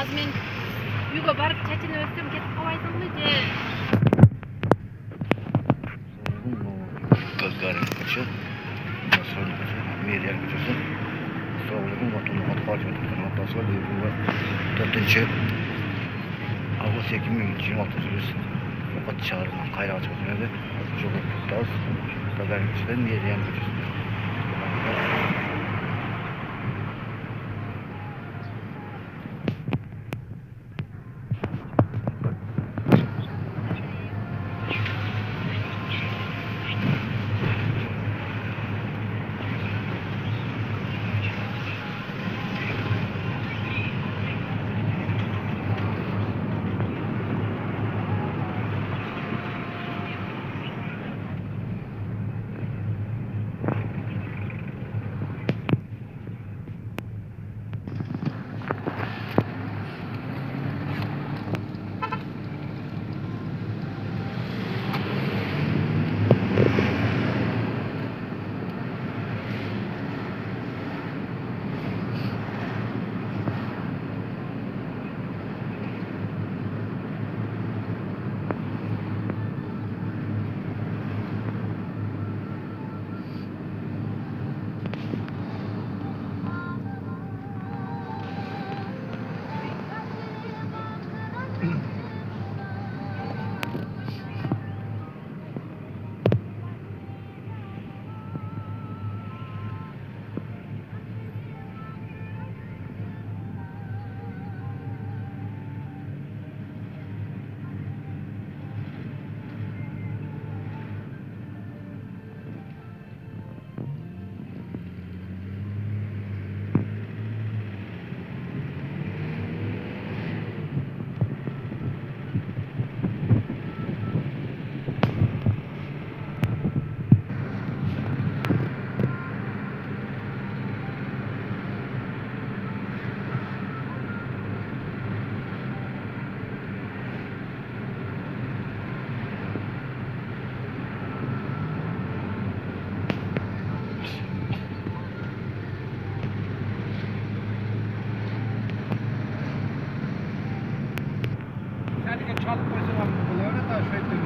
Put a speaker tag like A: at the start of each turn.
A: Az men uyga barıp çeçini öpsem ketip kalaysın mı?
B: Gagarin koçu, Nasrani koçu, Meryem koçusu, Sağoluk'un vatanı Atfal Yönetmen Atlasal Yurdu'nda 4. Ağustos 2026 yılı Mukat çağrından kaynağı çözümünde Jogul Kutaz, Gagarin koçu ve Meryem koçusu.
C: Çalıp koysun abi. Öyle de şöyle